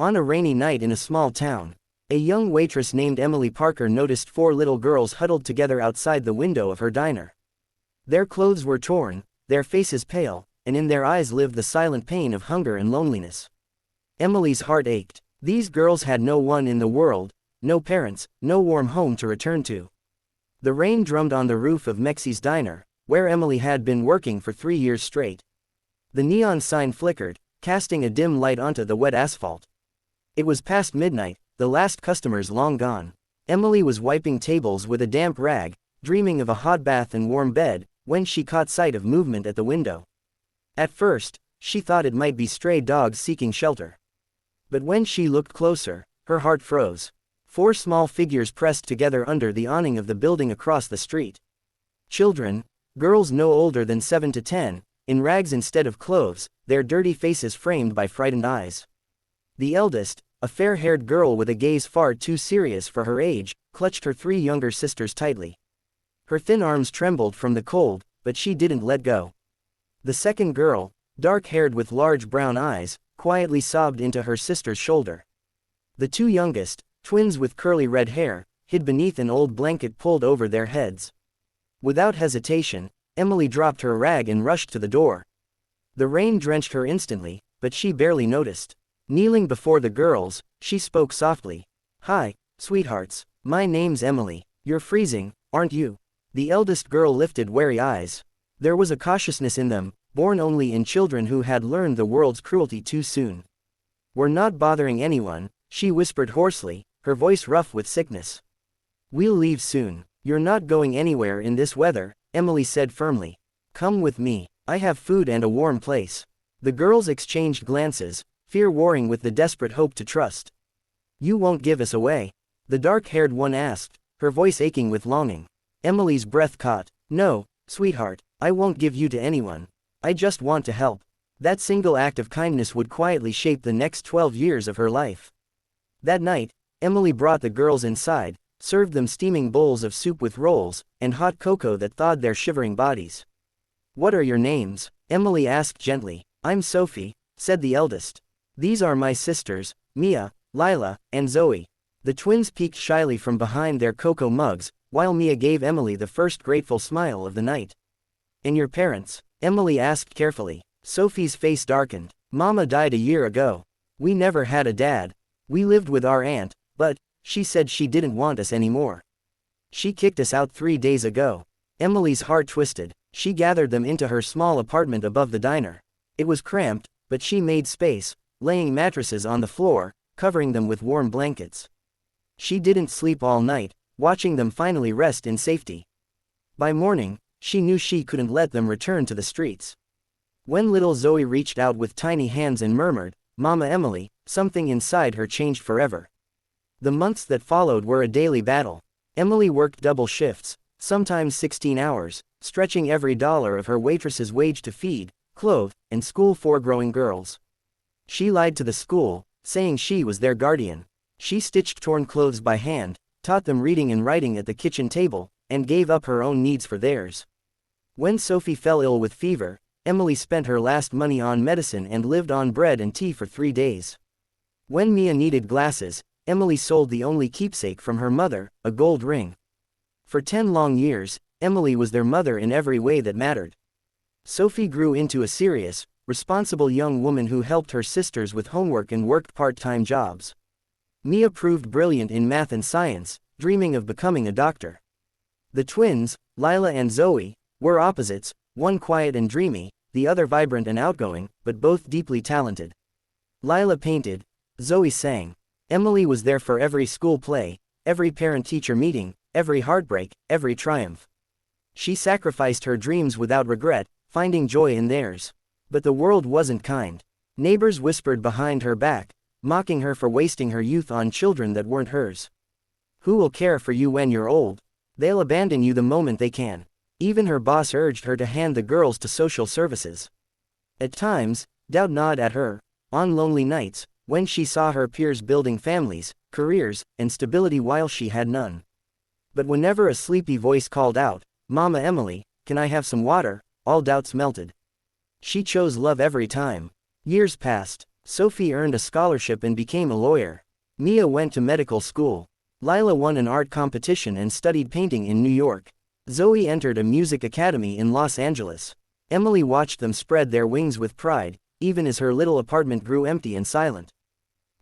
On a rainy night in a small town, a young waitress named Emily Parker noticed 4 little girls huddled together outside the window of her diner. Their clothes were torn, their faces pale, and in their eyes lived the silent pain of hunger and loneliness. Emily's heart ached. These girls had no one in the world, no parents, no warm home to return to. The rain drummed on the roof of Mexie's diner, where Emily had been working for 3 years straight. The neon sign flickered, casting a dim light onto the wet asphalt. It was past midnight, the last customers long gone. Emily was wiping tables with a damp rag, dreaming of a hot bath and warm bed, when she caught sight of movement at the window. At first, she thought it might be stray dogs seeking shelter. But when she looked closer, her heart froze. 4 small figures pressed together under the awning of the building across the street. Children, girls no older than 7 to 10, in rags instead of clothes, their dirty faces framed by frightened eyes. The eldest, a fair-haired girl with a gaze far too serious for her age, clutched her 3 younger sisters tightly. Her thin arms trembled from the cold, but she didn't let go. The second girl, dark-haired with large brown eyes, quietly sobbed into her sister's shoulder. The 2 youngest, twins with curly red hair, hid beneath an old blanket pulled over their heads. Without hesitation, Emily dropped her rag and rushed to the door. The rain drenched her instantly, but she barely noticed. Kneeling before the girls, she spoke softly. "Hi, sweethearts, my name's Emily. You're freezing, aren't you?" The eldest girl lifted wary eyes. There was a cautiousness in them, born only in children who had learned the world's cruelty too soon. "We're not bothering anyone," she whispered hoarsely, her voice rough with sickness. "We'll leave soon." "You're not going anywhere in this weather," Emily said firmly. "Come with me. I have food and a warm place." The girls exchanged glances, fear warring with the desperate hope to trust. "You won't give us away?" the dark-haired one asked, her voice aching with longing. Emily's breath caught. "No, sweetheart, I won't give you to anyone. I just want to help." That single act of kindness would quietly shape the next 12 years of her life. That night, Emily brought the girls inside, served them steaming bowls of soup with rolls, and hot cocoa that thawed their shivering bodies. "What are your names?" Emily asked gently. "I'm Sophie," said the eldest. "These are my sisters, Mia, Lila, and Zoe." The twins peeked shyly from behind their cocoa mugs, while Mia gave Emily the first grateful smile of the night. "And your parents?" Emily asked carefully. Sophie's face darkened. "Mama died a year ago. We never had a dad. We lived with our aunt, but she said she didn't want us anymore. She kicked us out 3 days ago." Emily's heart twisted. She gathered them into her small apartment above the diner. It was cramped, but she made space, laying mattresses on the floor, covering them with warm blankets. She didn't sleep all night, watching them finally rest in safety. By morning, she knew she couldn't let them return to the streets. When little Zoe reached out with tiny hands and murmured, "Mama Emily," something inside her changed forever. The months that followed were a daily battle. Emily worked double shifts, sometimes 16 hours, stretching every dollar of her waitress's wage to feed, clothe, and school 4 growing girls. She lied to the school, saying she was their guardian. She stitched torn clothes by hand, taught them reading and writing at the kitchen table, and gave up her own needs for theirs. When Sophie fell ill with fever, Emily spent her last money on medicine and lived on bread and tea for 3 days. When Mia needed glasses, Emily sold the only keepsake from her mother, a gold ring. For 10 long years, Emily was their mother in every way that mattered. Sophie grew into a serious, responsible young woman who helped her sisters with homework and worked part-time jobs. Mia proved brilliant in math and science, dreaming of becoming a doctor. The twins, Lila and Zoe, were opposites, one quiet and dreamy, the other vibrant and outgoing, but both deeply talented. Lila painted, Zoe sang. Emily was there for every school play, every parent-teacher meeting, every heartbreak, every triumph. She sacrificed her dreams without regret, finding joy in theirs. But the world wasn't kind. Neighbors whispered behind her back, mocking her for wasting her youth on children that weren't hers. "Who will care for you when you're old? They'll abandon you the moment they can." Even her boss urged her to hand the girls to social services. At times, doubt gnawed at her. On lonely nights, when she saw her peers building families, careers, and stability while she had none. But whenever a sleepy voice called out, "Mama Emily, can I have some water?" all doubts melted. She chose love every time. Years passed. Sophie earned a scholarship and became a lawyer. Mia went to medical school. Lila won an art competition and studied painting in New York. Zoe entered a music academy in Los Angeles. Emily watched them spread their wings with pride, even as her little apartment grew empty and silent.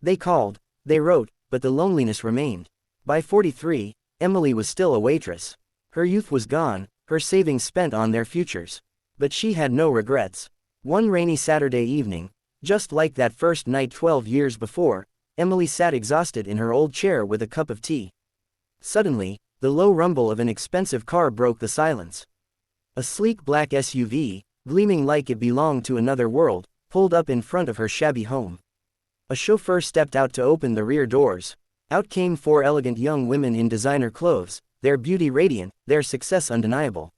They called, they wrote, but the loneliness remained. By 43, Emily was still a waitress. Her youth was gone, her savings spent on their futures. But she had no regrets. One rainy Saturday evening, just like that first night 12 years before, Emily sat exhausted in her old chair with a cup of tea. Suddenly, the low rumble of an expensive car broke the silence. A sleek black SUV, gleaming like it belonged to another world, pulled up in front of her shabby home. A chauffeur stepped out to open the rear doors. Out came four elegant young women in designer clothes, their beauty radiant, their success undeniable.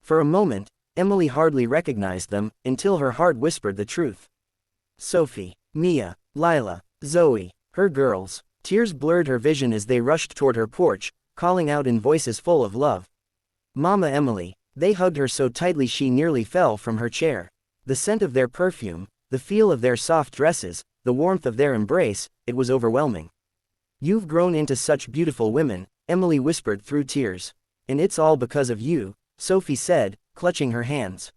For a moment, Emily hardly recognized them, until her heart whispered the truth. Sophie, Mia, Lila, Zoe, her girls. Tears blurred her vision as they rushed toward her porch, calling out in voices full of love. Mama Emily. They hugged her so tightly she nearly fell from her chair. The scent of their perfume, the feel of their soft dresses, the warmth of their embrace, it was overwhelming. You've grown into such beautiful women, Emily whispered through tears. And it's all because of you, Sophie said, clutching her hands.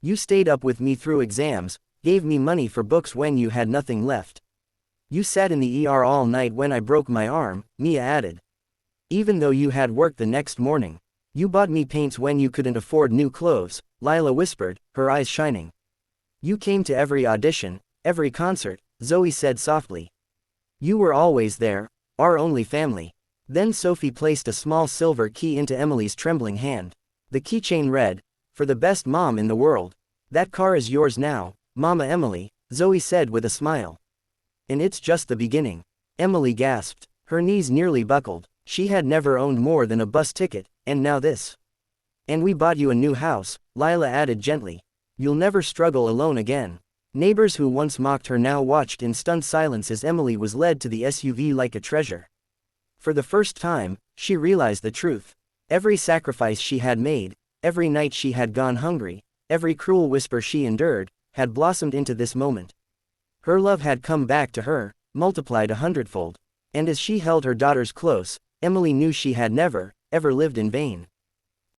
You stayed up with me through exams, gave me money for books when you had nothing left. You sat in the ER all night when I broke my arm, Mia added. Even though you had work the next morning. You bought me paints when you couldn't afford new clothes, Lila whispered, her eyes shining. You came to every audition, every concert, Zoe said softly. You were always there, our only family. Then Sophie placed a small silver key into Emily's trembling hand. The keychain read, for the best mom in the world. That car is yours now, Mama Emily, Zoe said with a smile. And it's just the beginning. Emily gasped. Her knees nearly buckled. She had never owned more than a bus ticket, and now this. And we bought you a new house, Lila added gently. You'll never struggle alone again. Neighbors who once mocked her now watched in stunned silence as Emily was led to the SUV like a treasure. For the first time, she realized the truth. Every sacrifice she had made, every night she had gone hungry, every cruel whisper she endured, had blossomed into this moment. Her love had come back to her, multiplied 100-fold. And as she held her daughters close, Emily knew she had never, ever lived in vain.